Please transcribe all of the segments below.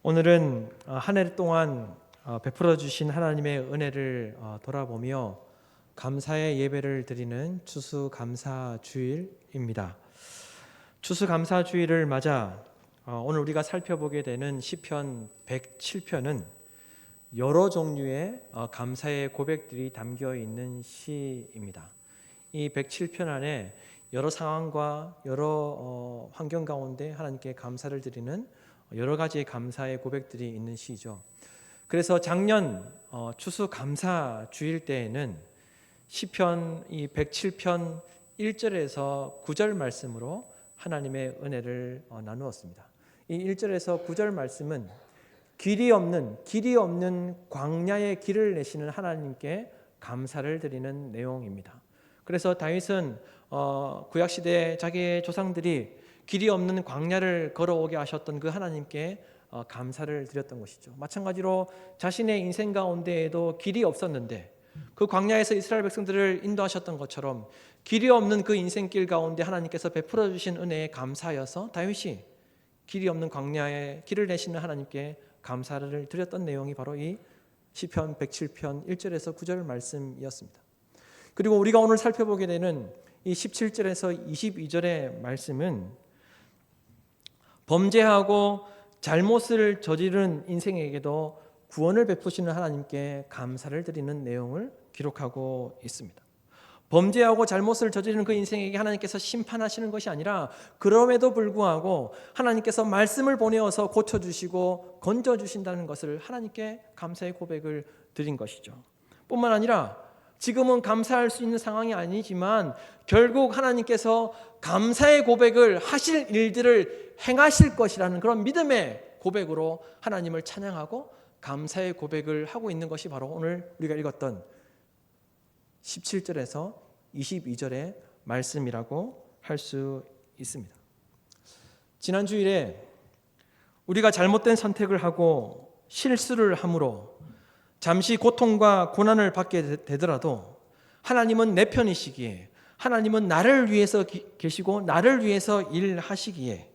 오늘은 한 해 동안 베풀어 주신 하나님의 은혜를 돌아보며 감사의 예배를 드리는 추수감사주일입니다. 추수감사주일을 맞아 오늘 우리가 살펴보게 되는 시편 107편은 여러 종류의 감사의 고백들이 담겨 있는 시입니다. 이 107편 안에 여러 상황과 여러 환경 가운데 하나님께 감사를 드리는 여러 가지의 감사의 고백들이 있는 시죠. 그래서 작년 추수감사 주일 때에는 시편 이 107편 1절에서 9절 말씀으로 하나님의 은혜를 나누었습니다. 이 1절에서 9절 말씀은 길이 없는 광야의 길을 내시는 하나님께 감사를 드리는 내용입니다. 그래서 다윗은 구약시대 자기의 조상들이 길이 없는 광야를 걸어오게 하셨던 그 하나님께 감사를 드렸던 것이죠. 마찬가지로 자신의 인생 가운데에도 길이 없었는데 그 광야에서 이스라엘 백성들을 인도하셨던 것처럼 길이 없는 그 인생길 가운데 하나님께서 베풀어 주신 은혜에 감사하여서 다윗이 길이 없는 광야에 길을 내시는 하나님께 감사를 드렸던 내용이 바로 이 시편 107편 1절에서 9절 말씀이었습니다. 그리고 우리가 오늘 살펴보게 되는 이 17절에서 22절의 말씀은 범죄하고 잘못을 저지른 인생에게도 구원을 베푸시는 하나님께 감사를 드리는 내용을 기록하고 있습니다. 범죄하고 잘못을 저지르는 그 인생에게 하나님께서 심판하시는 것이 아니라 그럼에도 불구하고 하나님께서 말씀을 보내어서 고쳐주시고 건져주신다는 것을 하나님께 감사의 고백을 드린 것이죠. 뿐만 아니라 지금은 감사할 수 있는 상황이 아니지만 결국 하나님께서 감사의 고백을 하실 일들을 행하실 것이라는 그런 믿음의 고백으로 하나님을 찬양하고 감사의 고백을 하고 있는 것이 바로 오늘 우리가 읽었던 17절에서 22절의 말씀이라고 할 수 있습니다. 지난 주일에 우리가 잘못된 선택을 하고 실수를 함으로 잠시 고통과 고난을 받게 되더라도 하나님은 내 편이시기에 하나님은 나를 위해서 계시고 나를 위해서 일하시기에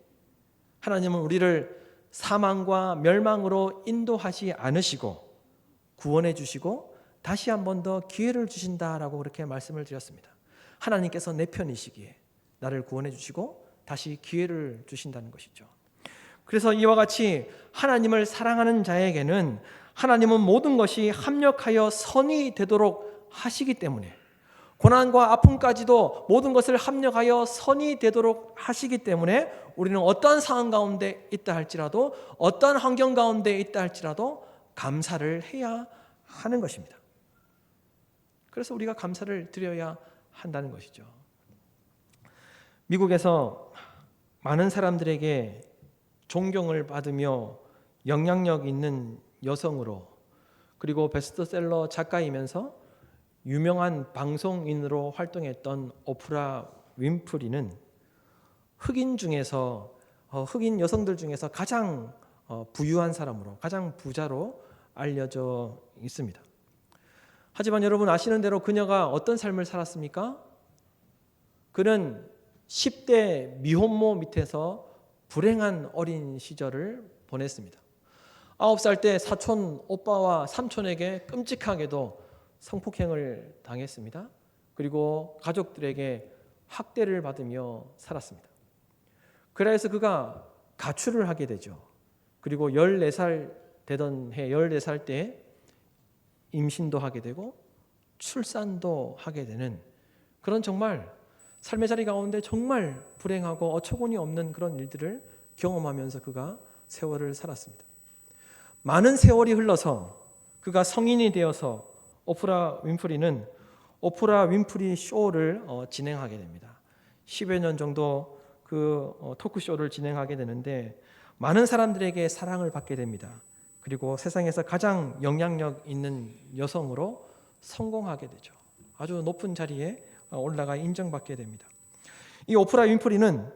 하나님은 우리를 사망과 멸망으로 인도하지 않으시고 구원해 주시고 다시 한 번 더 기회를 주신다라고 그렇게 말씀을 드렸습니다. 하나님께서 내 편이시기에 나를 구원해 주시고 다시 기회를 주신다는 것이죠. 그래서 이와 같이 하나님을 사랑하는 자에게는 하나님은 모든 것이 합력하여 선이 되도록 하시기 때문에 고난과 아픔까지도 모든 것을 합력하여 선이 되도록 하시기 때문에 우리는 어떠한 상황 가운데 있다 할지라도 어떠한 환경 가운데 있다 할지라도 감사를 해야 하는 것입니다. 그래서 우리가 감사를 드려야 한다는 것이죠. 미국에서 많은 사람들에게 존경을 받으며 영향력 있는 여성으로 그리고 베스트셀러 작가이면서 유명한 방송인으로 활동했던 오프라 윈프리는 흑인 여성들 중에서 가장 부유한 사람으로 가장 부자로 알려져 있습니다. 하지만 여러분 아시는 대로 그녀가 어떤 삶을 살았습니까? 그는 10대 미혼모 밑에서 불행한 어린 시절을 보냈습니다. 9살 때 사촌 오빠와 삼촌에게 끔찍하게도 성폭행을 당했습니다. 그리고 가족들에게 학대를 받으며 살았습니다. 그래서 그가 가출을 하게 되죠. 그리고 14살 되던 해 14살 때 임신도 하게 되고 출산도 하게 되는 그런 정말 삶의 자리 가운데 정말 불행하고 어처구니 없는 그런 일들을 경험하면서 그가 세월을 살았습니다. 많은 세월이 흘러서 그가 성인이 되어서 오프라 윈프리는 오프라 윈프리 쇼를 진행하게 됩니다. 10여 년 정도 그 토크쇼를 진행하게 되는데 많은 사람들에게 사랑을 받게 됩니다. 그리고 세상에서 가장 영향력 있는 여성으로 성공하게 되죠. 아주 높은 자리에 올라가 인정받게 됩니다. 이 오프라 윈프리는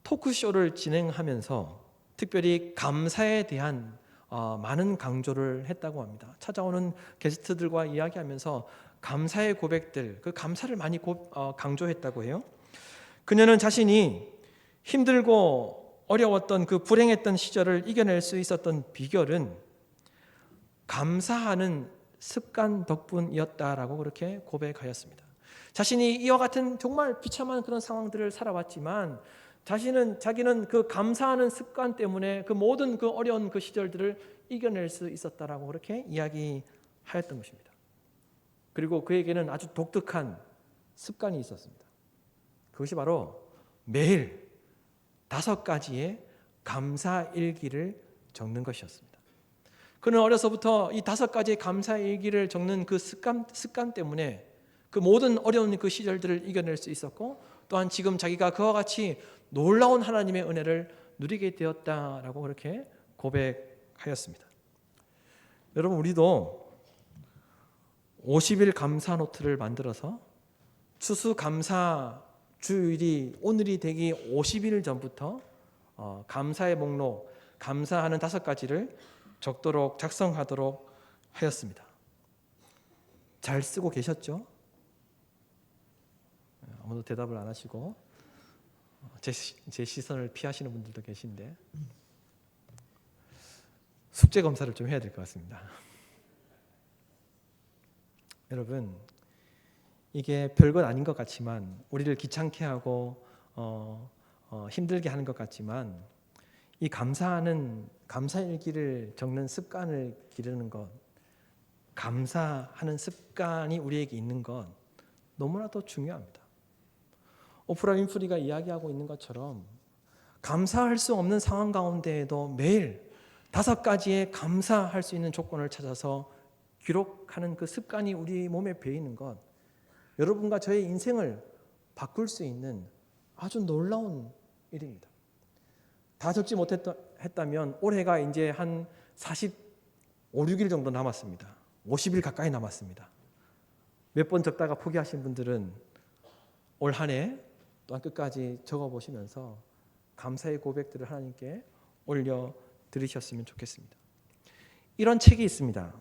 토크쇼를 진행하면서 특별히 감사에 대한 많은 강조를 했다고 합니다. 찾아오는 게스트들과 이야기하면서 감사의 고백들, 그 감사를 많이 강조했다고 해요. 그녀는 자신이 힘들고 어려웠던 그 불행했던 시절을 이겨낼 수 있었던 비결은 감사하는 습관 덕분이었다라고 그렇게 고백하였습니다. 자신이 이와 같은 정말 비참한 그런 상황들을 살아왔지만 자기는 그 감사하는 습관 때문에 그 모든 그 어려운 그 시절들을 이겨낼 수 있었다라고 그렇게 이야기하였던 것입니다. 그리고 그에게는 아주 독특한 습관이 있었습니다. 그것이 바로 매일 5가지의 감사 일기를 적는 것이었습니다. 그는 어려서부터 이 5가지의 감사 일기를 적는 그 습관 때문에 그 모든 어려운 그 시절들을 이겨낼 수 있었고, 또한 지금 자기가 그와 같이 놀라운 하나님의 은혜를 누리게 되었다라고 그렇게 고백하였습니다. 여러분, 우리도 50일 감사 노트를 만들어서 추수감사 주일이 오늘이 되기 50일 전부터 감사의 목록, 감사하는 5가지를 작성하도록 하였습니다. 잘 쓰고 계셨죠? 아무도 대답을 안 하시고 제 시선을 피하시는 분들도 계신데 숙제 검사를 좀 해야 될 것 같습니다. 여러분, 이게 별것 아닌 것 같지만, 우리를 귀찮게 하고 힘들게 하는 것 같지만, 이 감사일기를 적는 습관을 기르는 것, 감사하는 습관이 우리에게 있는 것 너무나도 중요합니다. 오프라 윈프리가 이야기하고 있는 것처럼 감사할 수 없는 상황 가운데에도 매일 5가지의 감사할 수 있는 조건을 찾아서 기록하는 그 습관이 우리 몸에 배이는 것, 여러분과 저의 인생을 바꿀 수 있는 아주 놀라운 일입니다. 다 적지 못했다면 올해가 이제 한 45, 6일 정도 남았습니다. 50일 가까이 남았습니다. 몇 번 적다가 포기하신 분들은 올 한 해 또한 끝까지 적어보시면서 감사의 고백들을 하나님께 올려드리셨으면 좋겠습니다. 이런 책이 있습니다.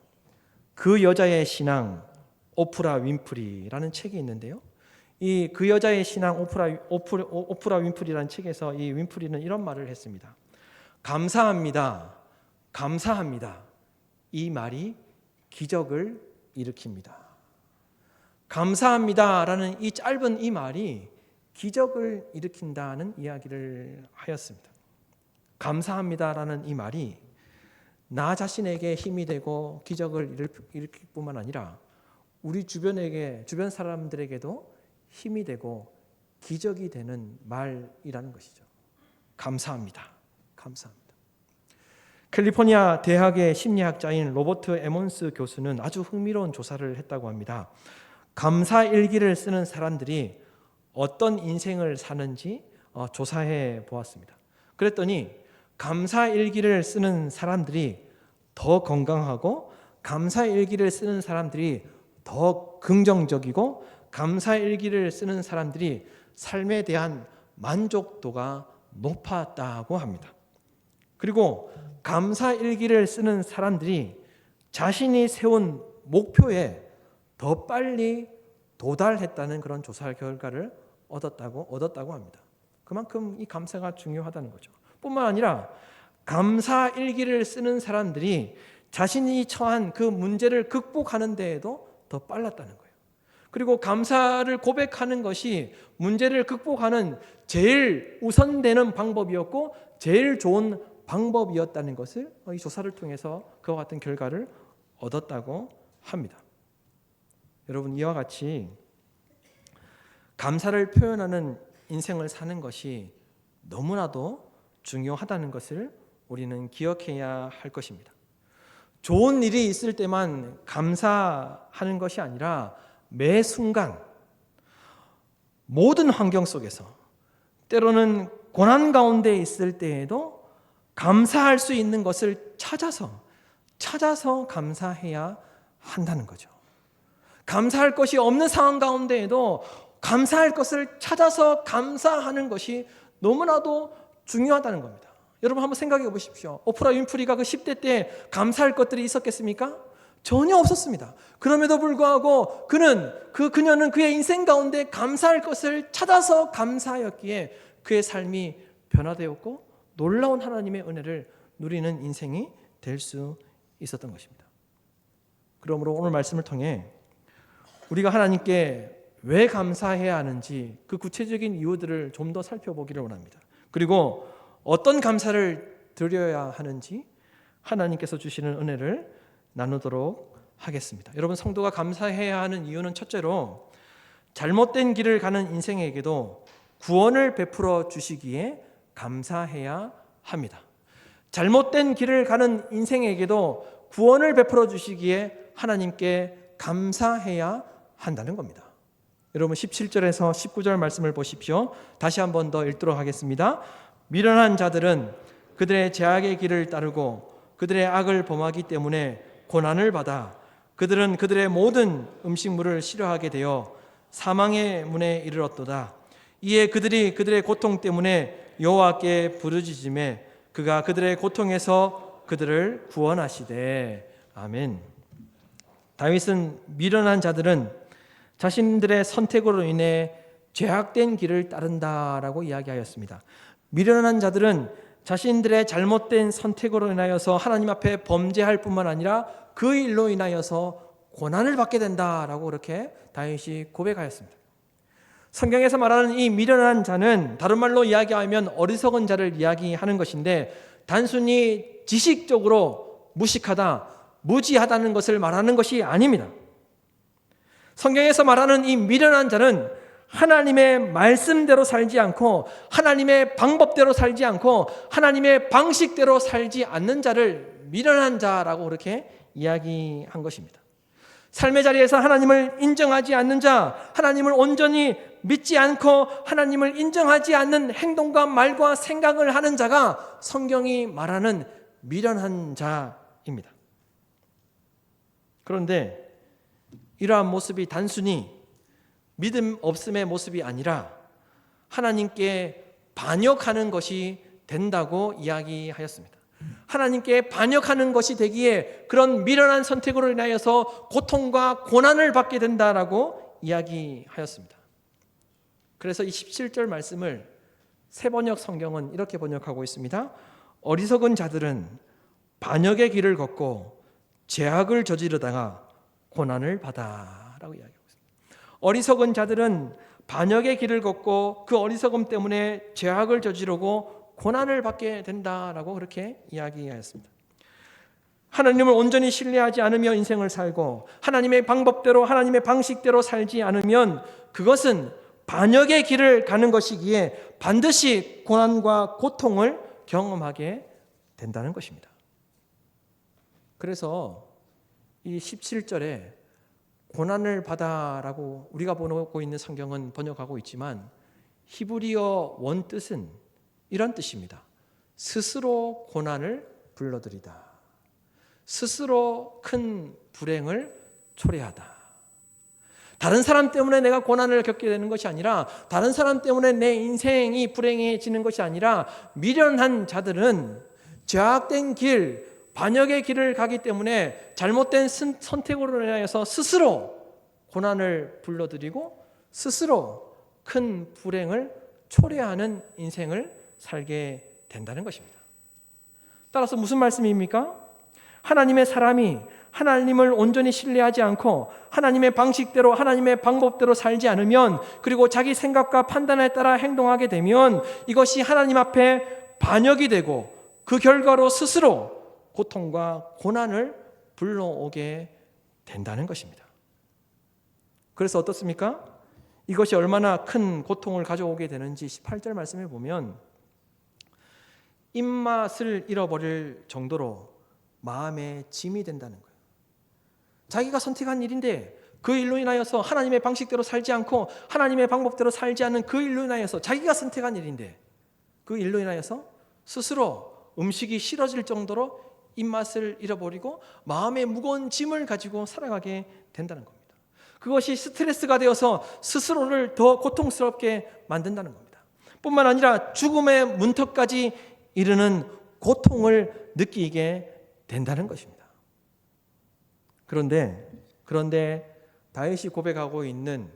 그 여자의 신앙, 오프라 윈프리라는 책이 있는데요. 그 여자의 신앙, 오프라 윈프리라는 책에서 이 윈프리는 이런 말을 했습니다. 감사합니다. 감사합니다. 이 말이 기적을 일으킵니다. 감사합니다라는 이 짧은 이 말이 기적을 일으킨다는 이야기를 하였습니다. 감사합니다라는 이 말이 나 자신에게 힘이 되고 기적을 일으킬 뿐만 아니라 우리 주변 사람들에게도 힘이 되고 기적이 되는 말이라는 것이죠. 감사합니다. 감사합니다. 캘리포니아 대학의 심리학자인 로버트 에몬스 교수는 아주 흥미로운 조사를 했다고 합니다. 감사 일기를 쓰는 사람들이 어떤 인생을 사는지 조사해 보았습니다. 그랬더니 감사 일기를 쓰는 사람들이 더 건강하고, 감사 일기를 쓰는 사람들이 더 긍정적이고, 감사 일기를 쓰는 사람들이 삶에 대한 만족도가 높았다고 합니다. 그리고 감사 일기를 쓰는 사람들이 자신이 세운 목표에 더 빨리 도달했다는 그런 조사 결과를 얻었다고 합니다. 그만큼 이 감사가 중요하다는 거죠. 뿐만 아니라 감사 일기를 쓰는 사람들이 자신이 처한 그 문제를 극복하는 데에도 더 빨랐다는 거예요. 그리고 감사를 고백하는 것이 문제를 극복하는 제일 우선되는 방법이었고 제일 좋은 방법이었다는 것을 이 조사를 통해서 그와 같은 결과를 얻었다고 합니다. 여러분, 이와 같이 감사를 표현하는 인생을 사는 것이 너무나도 중요하다는 것을 우리는 기억해야 할 것입니다. 좋은 일이 있을 때만 감사하는 것이 아니라 매 순간 모든 환경 속에서, 때로는 고난 가운데 있을 때에도 감사할 수 있는 것을 찾아서 감사해야 한다는 거죠. 감사할 것이 없는 상황 가운데에도 감사할 것을 찾아서 감사하는 것이 너무나도 중요하다는 겁니다. 여러분, 한번 생각해 보십시오. 오프라 윈프리가 그 10대 때 감사할 것들이 있었겠습니까? 전혀 없었습니다. 그럼에도 불구하고 그녀는 그의 인생 가운데 감사할 것을 찾아서 감사하였기에 그의 삶이 변화되었고 놀라운 하나님의 은혜를 누리는 인생이 될 수 있었던 것입니다. 그러므로 오늘 말씀을 통해 우리가 하나님께 왜 감사해야 하는지 그 구체적인 이유들을 좀 더 살펴보기를 원합니다. 그리고 어떤 감사를 드려야 하는지 하나님께서 주시는 은혜를 나누도록 하겠습니다. 여러분, 성도가 감사해야 하는 이유는 첫째로 잘못된 길을 가는 인생에게도 구원을 베풀어 주시기에 감사해야 합니다. 잘못된 길을 가는 인생에게도 구원을 베풀어 주시기에 하나님께 감사해야 한다는 겁니다. 여러분, 17절에서 19절 말씀을 보십시오. 다시 한 번 더 읽도록 하겠습니다. 미련한 자들은 그들의 죄악의 길을 따르고 그들의 악을 범하기 때문에 고난을 받아 그들은 그들의 모든 음식물을 싫어하게 되어 사망의 문에 이르렀도다. 이에 그들이 그들의 고통 때문에 여호와께 부르짖음에 그가 그들의 고통에서 그들을 구원하시되. 아멘. 다윗은 미련한 자들은 자신들의 선택으로 인해 죄악된 길을 따른다라고 이야기하였습니다. 미련한 자들은 자신들의 잘못된 선택으로 인하여서 하나님 앞에 범죄할 뿐만 아니라 그 일로 인하여서 고난을 받게 된다라고 그렇게 다윗이 고백하였습니다. 성경에서 말하는 이 미련한 자는 다른 말로 이야기하면 어리석은 자를 이야기하는 것인데 단순히 지식적으로 무식하다, 무지하다는 것을 말하는 것이 아닙니다. 성경에서 말하는 이 미련한 자는 하나님의 말씀대로 살지 않고 하나님의 방법대로 살지 않고 하나님의 방식대로 살지 않는 자를 미련한 자라고 그렇게 이야기한 것입니다. 삶의 자리에서 하나님을 인정하지 않는 자, 하나님을 온전히 믿지 않고 하나님을 인정하지 않는 행동과 말과 생각을 하는 자가 성경이 말하는 미련한 자입니다. 그런데 이러한 모습이 단순히 믿음 없음의 모습이 아니라 하나님께 반역하는 것이 된다고 이야기하였습니다. 하나님께 반역하는 것이 되기에 그런 미련한 선택으로 인하여서 고통과 고난을 받게 된다라고 이야기하였습니다. 그래서 이 17절 말씀을 새번역 성경은 이렇게 번역하고 있습니다. 어리석은 자들은 반역의 길을 걷고 죄악을 저지르다가 고난을 받아라고 이야기하고 있습니다. 어리석은 자들은 반역의 길을 걷고 그 어리석음 때문에 죄악을 저지르고 고난을 받게 된다라고 그렇게 이야기하였습니다. 하나님을 온전히 신뢰하지 않으며 인생을 살고 하나님의 방법대로 하나님의 방식대로 살지 않으면 그것은 반역의 길을 가는 것이기에 반드시 고난과 고통을 경험하게 된다는 것입니다. 그래서 이 17절에 고난을 받아라고 우리가 보고 있는 성경은 번역하고 있지만 히브리어 원뜻은 이런 뜻입니다. 스스로 고난을 불러들이다. 스스로 큰 불행을 초래하다. 다른 사람 때문에 내가 고난을 겪게 되는 것이 아니라 다른 사람 때문에 내 인생이 불행해지는 것이 아니라 미련한 자들은 죄악된 길, 반역의 길을 가기 때문에 잘못된 선택으로 인하여서 스스로 고난을 불러들이고 스스로 큰 불행을 초래하는 인생을 살게 된다는 것입니다. 따라서 무슨 말씀입니까? 하나님의 사람이 하나님을 온전히 신뢰하지 않고 하나님의 방식대로 하나님의 방법대로 살지 않으면 그리고 자기 생각과 판단에 따라 행동하게 되면 이것이 하나님 앞에 반역이 되고 그 결과로 스스로 고통과 고난을 불러오게 된다는 것입니다. 그래서 어떻습니까? 이것이 얼마나 큰 고통을 가져오게 되는지 18절 말씀에 보면 입맛을 잃어버릴 정도로 마음의 짐이 된다는 거예요. 자기가 선택한 일인데 그 일로 인하여서 하나님의 방식대로 살지 않고 하나님의 방법대로 살지 않는 그 일로 인하여서 자기가 선택한 일인데 그 일로 인하여서 스스로 음식이 싫어질 정도로 입맛을 잃어버리고 마음의 무거운 짐을 가지고 살아가게 된다는 겁니다. 그것이 스트레스가 되어서 스스로를 더 고통스럽게 만든다는 겁니다. 뿐만 아니라 죽음의 문턱까지 이르는 고통을 느끼게 된다는 것입니다. 그런데 다윗이 고백하고 있는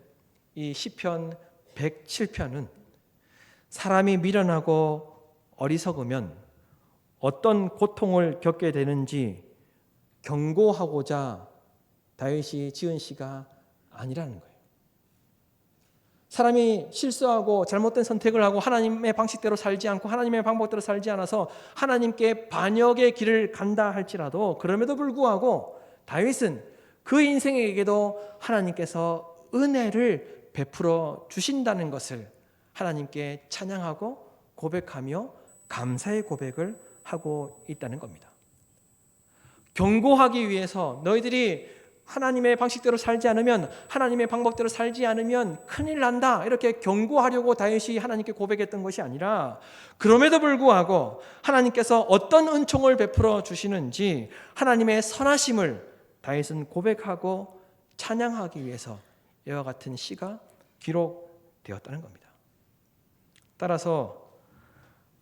이 시편 107편은 사람이 미련하고 어리석으면 어떤 고통을 겪게 되는지 경고하고자 다윗이 지은 시가 아니라는 거예요. 사람이 실수하고 잘못된 선택을 하고 하나님의 방식대로 살지 않고 하나님의 방법대로 살지 않아서 하나님께 반역의 길을 간다 할지라도 그럼에도 불구하고 다윗은 그 인생에게도 하나님께서 은혜를 베풀어 주신다는 것을 하나님께 찬양하고 고백하며 감사의 고백을 하고 있다는 겁니다. 경고하기 위해서 너희들이 하나님의 방식대로 살지 않으면, 하나님의 방법대로 살지 않으면 큰일 난다, 이렇게 경고하려고 다윗이 하나님께 고백했던 것이 아니라 그럼에도 불구하고 하나님께서 어떤 은총을 베풀어 주시는지 하나님의 선하심을 다윗은 고백하고 찬양하기 위해서 이와 같은 시가 기록되었다는 겁니다. 따라서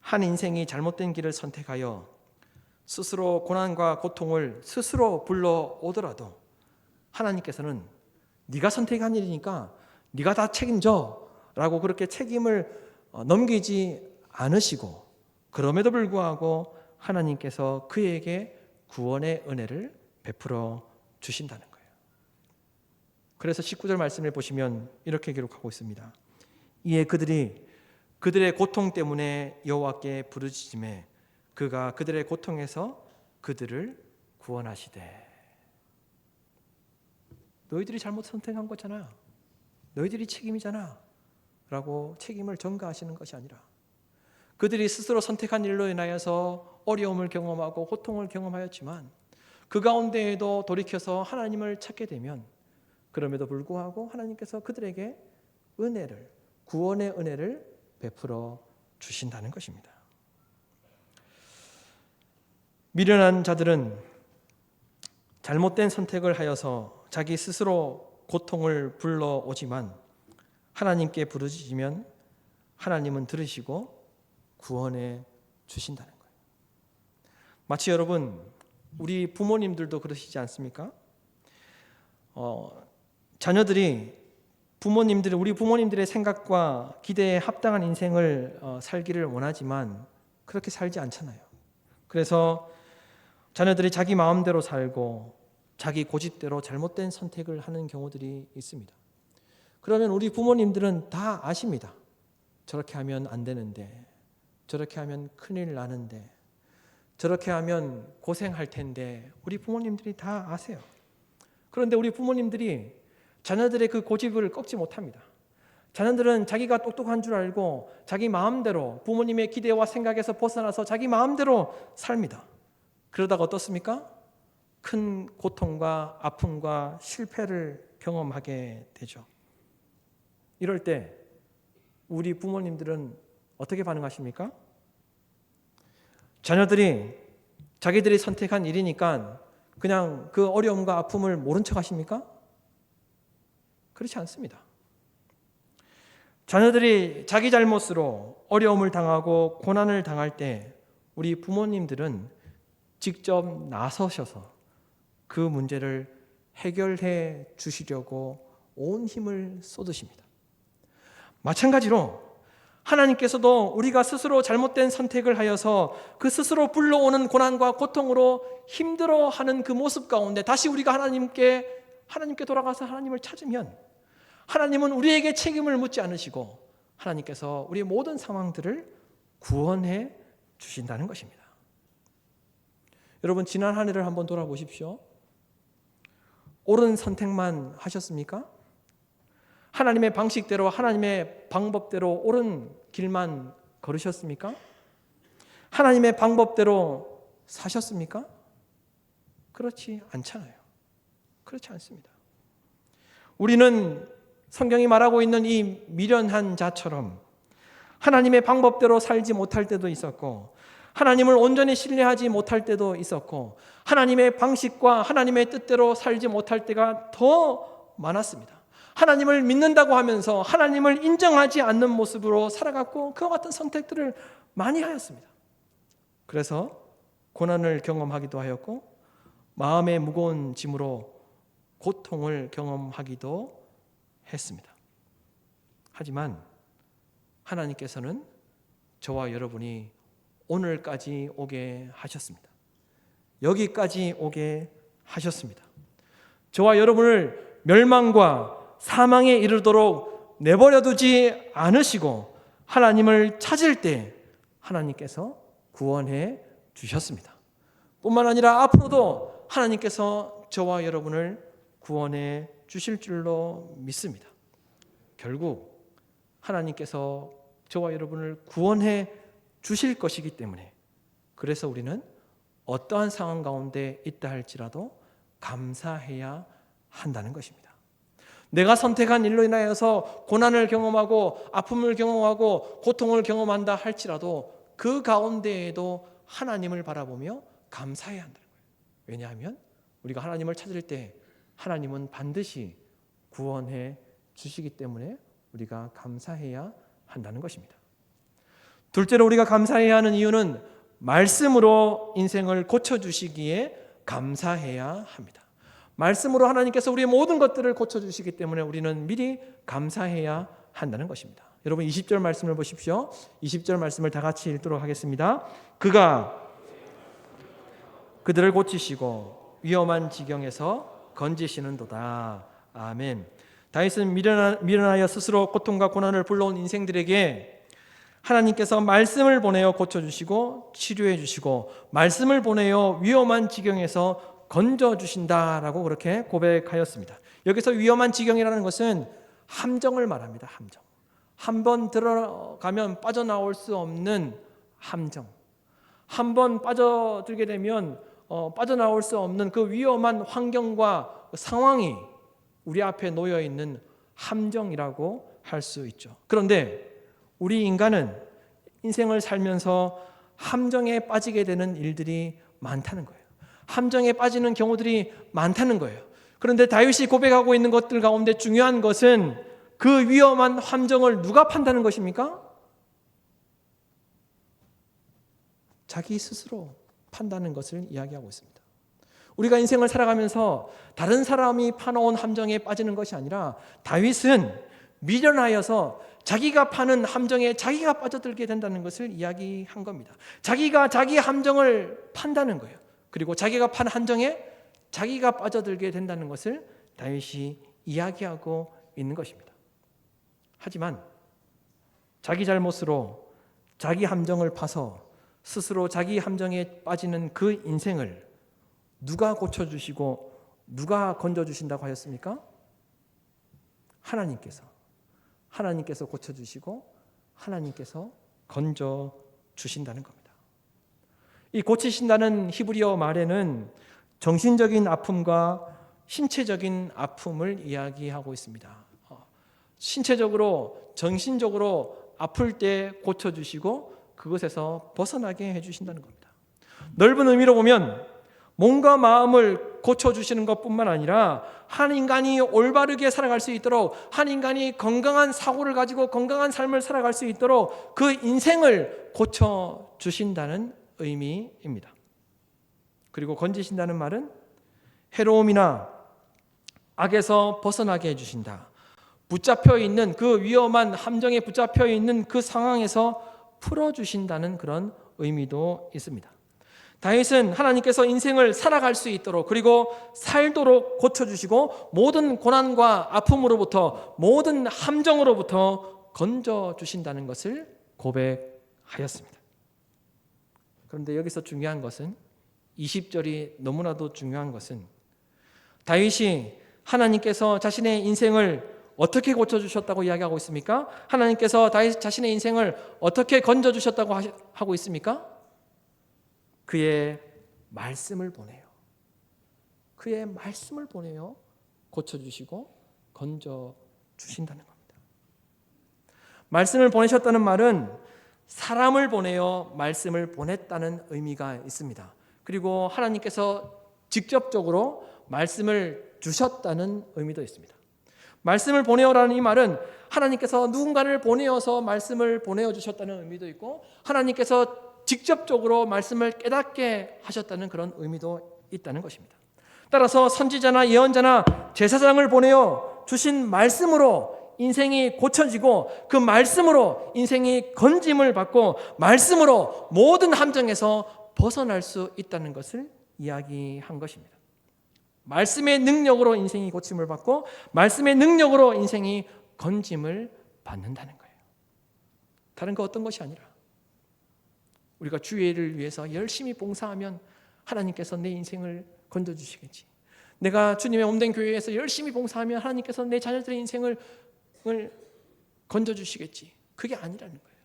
한 인생이 잘못된 길을 선택하여 스스로 고난과 고통을 스스로 불러오더라도 하나님께서는 네가 선택한 일이니까 네가 다 책임져 라고 그렇게 책임을 넘기지 않으시고, 그럼에도 불구하고 하나님께서 그에게 구원의 은혜를 베풀어 주신다는 거예요. 그래서 19절 말씀을 보시면 이렇게 기록하고 있습니다. 이에 그들이 그들의 고통 때문에 여호와께 부르짖음에 그가 그들의 고통에서 그들을 구원하시되. 너희들이 잘못 선택한 거잖아, 너희들이 책임이잖아 라고 책임을 전가하시는 것이 아니라 그들이 스스로 선택한 일로 인하여서 어려움을 경험하고 고통을 경험하였지만 그 가운데에도 돌이켜서 하나님을 찾게 되면 그럼에도 불구하고 하나님께서 그들에게 은혜를, 구원의 은혜를 베풀어 주신다는 것입니다. 미련한 자들은 잘못된 선택을 하여서 자기 스스로 고통을 불러오지만 하나님께 부르짖으면 하나님은 들으시고 구원해 주신다는 거예요. 마치 여러분, 우리 부모님들도 그러시지 않습니까? 자녀들이 우리 부모님들의 생각과 기대에 합당한 인생을 살기를 원하지만 그렇게 살지 않잖아요. 그래서 자녀들이 자기 마음대로 살고 자기 고집대로 잘못된 선택을 하는 경우들이 있습니다. 그러면 우리 부모님들은 다 아십니다. 저렇게 하면 안 되는데, 저렇게 하면 큰일 나는데, 저렇게 하면 고생할 텐데, 우리 부모님들이 다 아세요. 그런데 우리 부모님들이 자녀들의 그 고집을 꺾지 못합니다. 자녀들은 자기가 똑똑한 줄 알고 자기 마음대로 부모님의 기대와 생각에서 벗어나서 자기 마음대로 삽니다. 그러다가 어떻습니까? 큰 고통과 아픔과 실패를 경험하게 되죠. 이럴 때 우리 부모님들은 어떻게 반응하십니까? 자녀들이 자기들이 선택한 일이니까 그냥 그 어려움과 아픔을 모른 척 하십니까? 그렇지 않습니다. 자녀들이 자기 잘못으로 어려움을 당하고 고난을 당할 때 우리 부모님들은 직접 나서셔서 그 문제를 해결해 주시려고 온 힘을 쏟으십니다. 마찬가지로 하나님께서도 우리가 스스로 잘못된 선택을 하여서 그 스스로 불러오는 고난과 고통으로 힘들어하는 그 모습 가운데 다시 우리가 하나님께 돌아가서 하나님을 찾으면 하나님은 우리에게 책임을 묻지 않으시고 하나님께서 우리의 모든 상황들을 구원해 주신다는 것입니다. 여러분, 지난 한 해를 한번 돌아보십시오. 옳은 선택만 하셨습니까? 하나님의 방식대로, 하나님의 방법대로 옳은 길만 걸으셨습니까? 하나님의 방법대로 사셨습니까? 그렇지 않잖아요. 그렇지 않습니다. 우리는 성경이 말하고 있는 이 미련한 자처럼 하나님의 방법대로 살지 못할 때도 있었고, 하나님을 온전히 신뢰하지 못할 때도 있었고, 하나님의 방식과 하나님의 뜻대로 살지 못할 때가 더 많았습니다. 하나님을 믿는다고 하면서 하나님을 인정하지 않는 모습으로 살아갔고 그와 같은 선택들을 많이 하였습니다. 그래서 고난을 경험하기도 하였고 마음의 무거운 짐으로 고통을 경험하기도 했습니다. 하지만 하나님께서는 저와 여러분이 오늘까지 오게 하셨습니다. 여기까지 오게 하셨습니다. 저와 여러분을 멸망과 사망에 이르도록 내버려두지 않으시고 하나님을 찾을 때 하나님께서 구원해 주셨습니다. 뿐만 아니라 앞으로도 하나님께서 저와 여러분을 구원해 주실 줄로 믿습니다. 결국 하나님께서 저와 여러분을 구원해 주실 것이기 때문에, 그래서 우리는 어떠한 상황 가운데 있다 할지라도 감사해야 한다는 것입니다. 내가 선택한 일로 인하여서 고난을 경험하고 아픔을 경험하고 고통을 경험한다 할지라도 그 가운데에도 하나님을 바라보며 감사해야 한다는 거예요. 왜냐하면 우리가 하나님을 찾을 때 하나님은 반드시 구원해 주시기 때문에 우리가 감사해야 한다는 것입니다. 둘째로 우리가 감사해야 하는 이유는 말씀으로 인생을 고쳐주시기에 감사해야 합니다. 말씀으로 하나님께서 우리의 모든 것들을 고쳐주시기 때문에 우리는 미리 감사해야 한다는 것입니다. 여러분 20절 말씀을 보십시오. 20절 말씀을 다 같이 읽도록 하겠습니다. 그가 그들을 고치시고 위험한 지경에서 건지시는도다. 아멘. 다윗은 미련하여 스스로 고통과 고난을 불러온 인생들에게 하나님께서 말씀을 보내어 고쳐주시고 치료해 주시고 말씀을 보내어 위험한 지경에서 건져주신다라고 그렇게 고백하였습니다. 여기서 위험한 지경이라는 것은 함정을 말합니다. 함정. 한번 들어가면 빠져나올 수 없는 함정. 한번 빠져들게 되면 빠져나올 수 없는 그 위험한 환경과 상황이 우리 앞에 놓여 있는 함정이라고 할 수 있죠. 그런데 우리 인간은 인생을 살면서 함정에 빠지게 되는 일들이 많다는 거예요. 함정에 빠지는 경우들이 많다는 거예요. 그런데 다윗이 고백하고 있는 것들 가운데 중요한 것은 그 위험한 함정을 누가 판다는 것입니까? 자기 스스로 판다는 것을 이야기하고 있습니다. 우리가 인생을 살아가면서 다른 사람이 파놓은 함정에 빠지는 것이 아니라 다윗은 미련하여서 자기가 파는 함정에 자기가 빠져들게 된다는 것을 이야기한 겁니다. 자기가 자기 함정을 판다는 거예요. 그리고 자기가 판 함정에 자기가 빠져들게 된다는 것을 다윗이 이야기하고 있는 것입니다. 하지만 자기 잘못으로 자기 함정을 파서 스스로 자기 함정에 빠지는 그 인생을 누가 고쳐주시고 누가 건져주신다고 하였습니까? 하나님께서 고쳐주시고 하나님께서 건져주신다는 겁니다. 이 고치신다는 히브리어 말에는 정신적인 아픔과 신체적인 아픔을 이야기하고 있습니다. 신체적으로, 정신적으로 아플 때 고쳐주시고 그것에서 벗어나게 해주신다는 겁니다. 넓은 의미로 보면 몸과 마음을 고쳐주시는 것뿐만 아니라 한 인간이 올바르게 살아갈 수 있도록, 한 인간이 건강한 사고를 가지고 건강한 삶을 살아갈 수 있도록 그 인생을 고쳐주신다는 의미입니다. 그리고 건지신다는 말은 해로움이나 악에서 벗어나게 해주신다. 붙잡혀 있는 그 위험한 함정에 붙잡혀 있는 그 상황에서 풀어주신다는 그런 의미도 있습니다. 다윗은 하나님께서 인생을 살아갈 수 있도록 그리고 살도록 고쳐주시고 모든 고난과 아픔으로부터 모든 함정으로부터 건져주신다는 것을 고백하였습니다. 그런데 여기서 중요한 것은 20절이 너무나도 중요한 것은 다윗이 하나님께서 자신의 인생을 어떻게 고쳐주셨다고 이야기하고 있습니까? 하나님께서 다윗 자신의 인생을 어떻게 건져주셨다고 하고 있습니까? 그의 말씀을 보내요. 그의 말씀을 보내요. 고쳐주시고 건져주신다는 겁니다. 말씀을 보내셨다는 말은 사람을 보내어 말씀을 보냈다는 의미가 있습니다. 그리고 하나님께서 직접적으로 말씀을 주셨다는 의미도 있습니다. 말씀을 보내어라는 이 말은 하나님께서 누군가를 보내어서 말씀을 보내어 주셨다는 의미도 있고 하나님께서 직접적으로 말씀을 깨닫게 하셨다는 그런 의미도 있다는 것입니다. 따라서 선지자나 예언자나 제사장을 보내어 주신 말씀으로 인생이 고쳐지고 그 말씀으로 인생이 건짐을 받고 말씀으로 모든 함정에서 벗어날 수 있다는 것을 이야기한 것입니다. 말씀의 능력으로 인생이 고침을 받고 말씀의 능력으로 인생이 건짐을 받는다는 거예요. 다른 거 어떤 것이 아니라 우리가 주의를 위해서 열심히 봉사하면 하나님께서 내 인생을 건져주시겠지. 내가 주님의 몸된 교회에서 열심히 봉사하면 하나님께서 내 자녀들의 인생을 건져주시겠지. 그게 아니라는 거예요.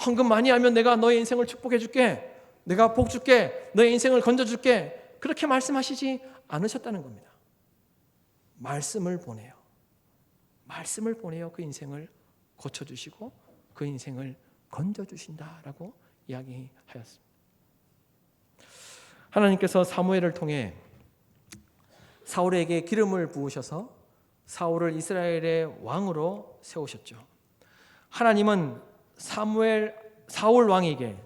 헌금 많이 하면 내가 너의 인생을 축복해 줄게, 내가 복 줄게, 너의 인생을 건져줄게, 그렇게 말씀하시지 않으셨다는 겁니다. 말씀을 보내요. 말씀을 보내어 그 인생을 고쳐주시고 그 인생을 건져주신다라고 이야기하였습니다. 하나님께서 사무엘을 통해 사울에게 기름을 부으셔서 사울을 이스라엘의 왕으로 세우셨죠. 하나님은 사울 왕에게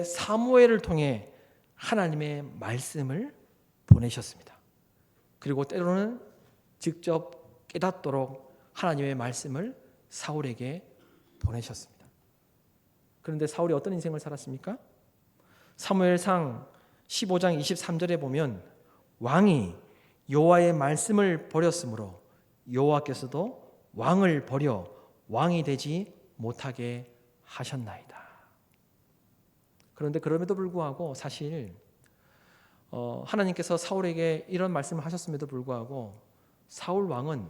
사무엘을 통해 하나님의 말씀을 보내셨습니다. 그리고 때로는 직접 깨닫도록 하나님의 말씀을 사울에게 보내셨습니다. 그런데 사울이 어떤 인생을 살았습니까? 사무엘상 15장 23절에 보면 왕이 여호와의 말씀을 버렸으므로 여호와께서도 왕을 버려 왕이 되지 못하게 하셨나이다. 그런데 그럼에도 불구하고 사실 하나님께서 사울에게 이런 말씀을 하셨음에도 불구하고 사울 왕은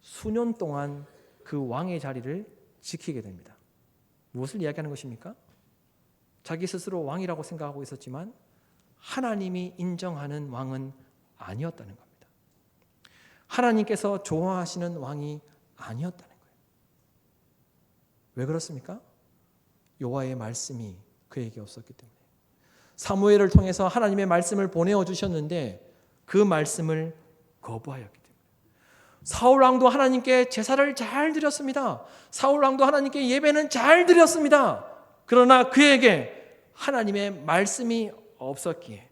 수년 동안 그 왕의 자리를 지키게 됩니다. 무엇을 이야기하는 것입니까? 자기 스스로 왕이라고 생각하고 있었지만 하나님이 인정하는 왕은 아니었다는 겁니다. 하나님께서 좋아하시는 왕이 아니었다는 거예요. 왜 그렇습니까? 여호와의 말씀이 그에게 없었기 때문에. 사무엘을 통해서 하나님의 말씀을 보내어 주셨는데 그 말씀을 거부하였기 때문에. 사울 왕도 하나님께 제사를 잘 드렸습니다. 사울 왕도 하나님께 예배는 잘 드렸습니다. 그러나 그에게 하나님의 말씀이 없었기에,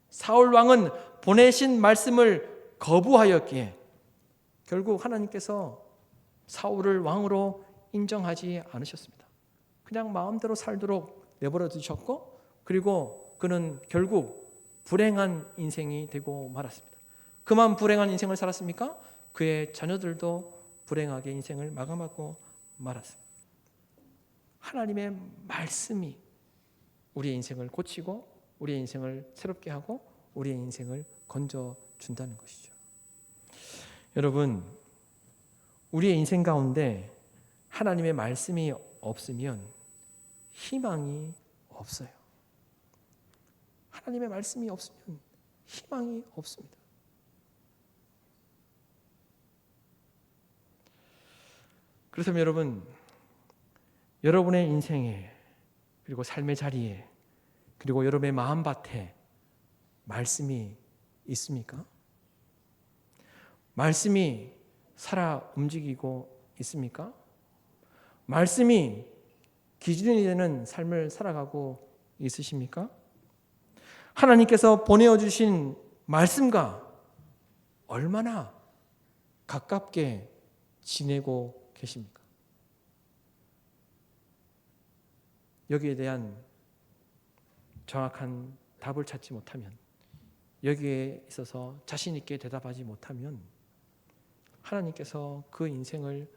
사울 왕은 보내신 말씀을 거부하였기에 결국 하나님께서 사울을 왕으로 인정하지 않으셨습니다. 그냥 마음대로 살도록 내버려 두셨고, 그리고 그는 결국 불행한 인생이 되고 말았습니다. 그만 불행한 인생을 살았습니까? 그의 자녀들도 불행하게 인생을 마감하고 말았습니다. 하나님의 말씀이 우리의 인생을 고치고 우리의 인생을 새롭게 하고 우리의 인생을 건져준다는 것이죠. 여러분, 우리의 인생 가운데 하나님의 말씀이 없으면 희망이 없어요. 하나님의 말씀이 없으면 희망이 없습니다. 그렇다면 여러분, 여러분의 인생에, 그리고 삶의 자리에, 그리고 여러분의 마음밭에 말씀이 있습니까? 말씀이 살아 움직이고 있습니까? 말씀이 기준이 되는 삶을 살아가고 있으십니까? 하나님께서 보내어 주신 말씀과 얼마나 가깝게 지내고 계십니까? 여기에 대한 정확한 답을 찾지 못하면, 여기에 있어서 자신 있게 대답하지 못하면 하나님께서 그 인생을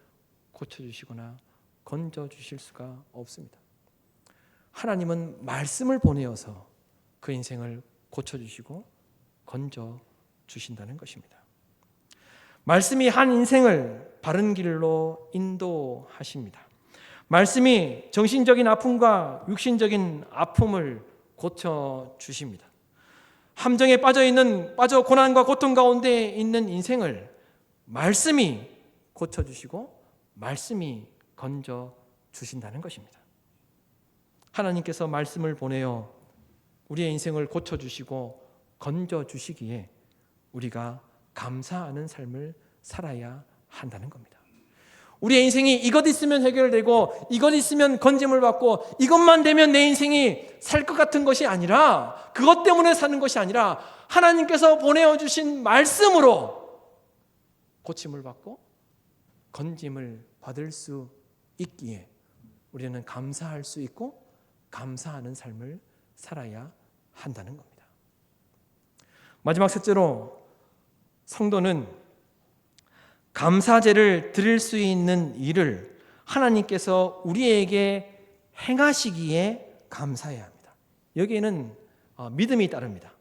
고쳐주시거나 건져주실 수가 없습니다. 하나님은 말씀을 보내어서 그 인생을 고쳐주시고 건져주신다는 것입니다. 말씀이 한 인생을 바른 길로 인도하십니다. 말씀이 정신적인 아픔과 육신적인 아픔을 고쳐주십니다. 함정에 빠져 고난과 고통 가운데 있는 인생을 말씀이 고쳐주시고 말씀이 건져주신다는 것입니다. 하나님께서 말씀을 보내어 우리의 인생을 고쳐주시고 건져주시기에 우리가 감사하는 삶을 살아야 한다는 겁니다. 우리의 인생이 이것 있으면 해결되고 이것 있으면 건짐을 받고 이것만 되면 내 인생이 살 것 같은 것이 아니라, 그것 때문에 사는 것이 아니라 하나님께서 보내어 주신 말씀으로 고침을 받고 건짐을 받을 수 있기에 우리는 감사할 수 있고 감사하는 삶을 살아야 한다는 겁니다. 마지막 셋째로 성도는 감사제를 드릴 수 있는 일을 하나님께서 우리에게 행하시기에 감사해야 합니다. 여기에는 믿음이 따릅니다.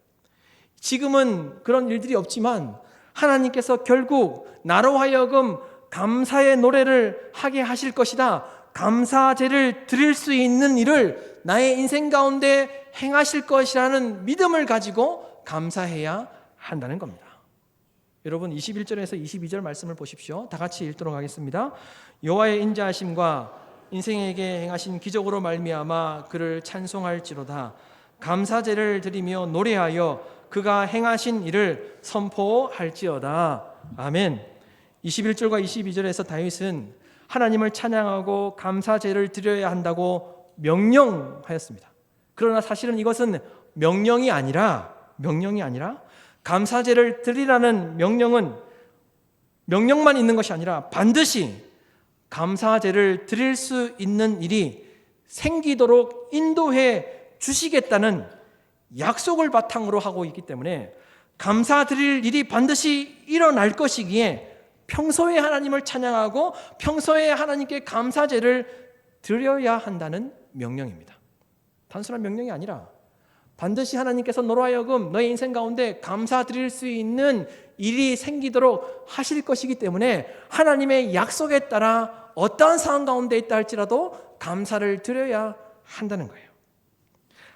지금은 그런 일들이 없지만 하나님께서 결국 나로 하여금 감사의 노래를 하게 하실 것이다. 감사제를 드릴 수 있는 일을 나의 인생 가운데 행하실 것이라는 믿음을 가지고 감사해야 한다는 겁니다. 여러분 21절에서 22절 말씀을 보십시오. 다 같이 읽도록 하겠습니다. 여호와의 인자하심과 인생에게 행하신 기적으로 말미암아 그를 찬송할지로다. 감사제를 드리며 노래하여 그가 행하신 일을 선포할지어다. 아멘. 21절과 22절에서 다윗은 하나님을 찬양하고 감사제를 드려야 한다고 명령하였습니다. 그러나 사실은 이것은 명령이 아니라 감사제를 드리라는 명령만 있는 것이 아니라 반드시 감사제를 드릴 수 있는 일이 생기도록 인도해 주시겠다는 약속을 바탕으로 하고 있기 때문에 감사드릴 일이 반드시 일어날 것이기에 평소에 하나님을 찬양하고 평소에 하나님께 감사제를 드려야 한다는 명령입니다. 단순한 명령이 아니라 반드시 하나님께서 너로 하여금 너의 인생 가운데 감사드릴 수 있는 일이 생기도록 하실 것이기 때문에 하나님의 약속에 따라 어떠한 상황 가운데 있다 할지라도 감사를 드려야 한다는 거예요.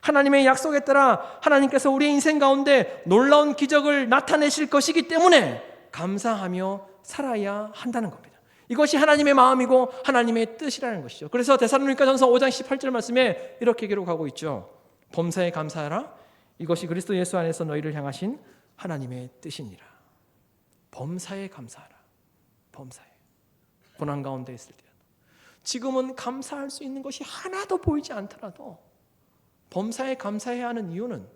하나님의 약속에 따라 하나님께서 우리의 인생 가운데 놀라운 기적을 나타내실 것이기 때문에 감사하며 살아야 한다는 겁니다. 이것이 하나님의 마음이고 하나님의 뜻이라는 것이죠. 그래서 데살로니가전서 5장 18절 말씀에 이렇게 기록하고 있죠. 범사에 감사하라. 이것이 그리스도 예수 안에서 너희를 향하신 하나님의 뜻이니라. 범사에 감사하라. 범사에. 고난 가운데 있을 때라도. 지금은 감사할 수 있는 것이 하나도 보이지 않더라도 범사에 감사해야 하는 이유는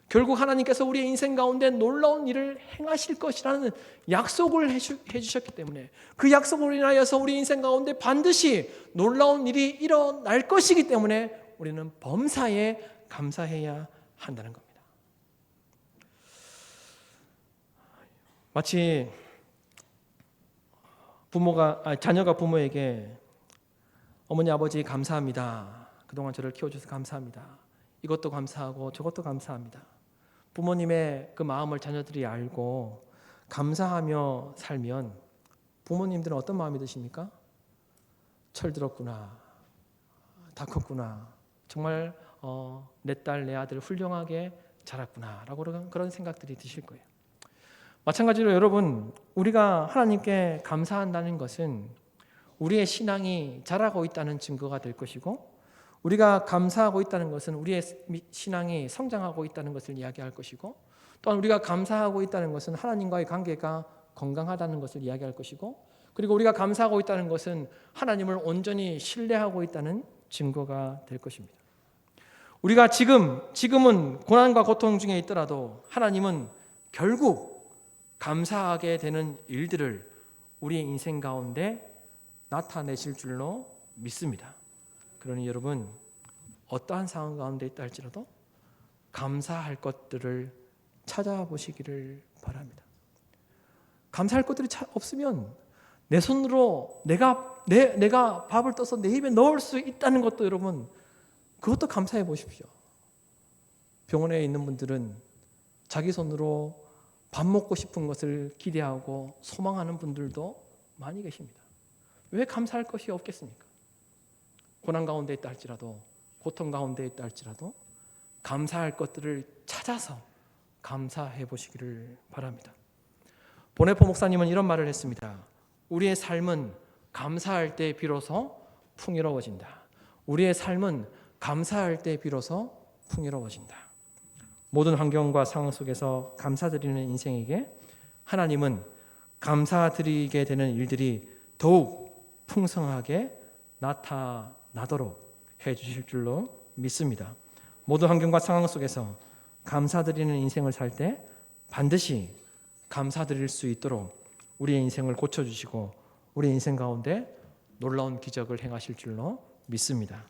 결국 하나님께서 우리의 인생 가운데 놀라운 일을 행하실 것이라는 약속을 해주셨기 때문에 그 약속으로 인하여서 우리 인생 가운데 반드시 놀라운 일이 일어날 것이기 때문에 우리는 범사에 감사해야 한다는 겁니다. 마치 자녀가 부모에게 어머니 아버지 감사합니다. 그동안 저를 키워주셔서 감사합니다. 이것도 감사하고 저것도 감사합니다. 부모님의 그 마음을 자녀들이 알고 감사하며 살면 부모님들은 어떤 마음이 드십니까? 철들었구나. 다 컸구나. 정말 내 딸, 내 아들 훌륭하게 자랐구나 라고 그런 생각들이 드실 거예요. 마찬가지로 여러분, 우리가 하나님께 감사한다는 것은 우리의 신앙이 자라고 있다는 증거가 될 것이고 우리가 감사하고 있다는 것은 우리의 신앙이 성장하고 있다는 것을 이야기할 것이고 또한 우리가 감사하고 있다는 것은 하나님과의 관계가 건강하다는 것을 이야기할 것이고 그리고 우리가 감사하고 있다는 것은 하나님을 온전히 신뢰하고 있다는 증거가 될 것입니다. 우리가 지금은 고난과 고통 중에 있더라도 하나님은 결국 감사하게 되는 일들을 우리의 인생 가운데 나타내실 줄로 믿습니다. 그러니 여러분 어떠한 상황 가운데 있다 할지라도 감사할 것들을 찾아보시기를 바랍니다. 감사할 것들이 없으면 내 손으로 내가 밥을 떠서 내 입에 넣을 수 있다는 것도 여러분 그것도 감사해 보십시오. 병원에 있는 분들은 자기 손으로 밥 먹고 싶은 것을 기대하고 소망하는 분들도 많이 계십니다. 왜 감사할 것이 없겠습니까? 고난 가운데 있다 할지라도 고통 가운데 있다 할지라도 감사할 것들을 찾아서 감사해 보시기를 바랍니다. 보네포 목사님은 이런 말을 했습니다. 우리의 삶은 감사할 때 비로소 풍요로워진다. 우리의 삶은 감사할 때 비로소 풍요로워진다. 모든 환경과 상황 속에서 감사드리는 인생에게 하나님은 감사드리게 되는 일들이 더욱 풍성하게 나타나도록 해주실 줄로 믿습니다. 모든 환경과 상황 속에서 감사드리는 인생을 살 때 반드시 감사드릴 수 있도록 우리의 인생을 고쳐주시고 우리 인생 가운데 놀라운 기적을 행하실 줄로 믿습니다.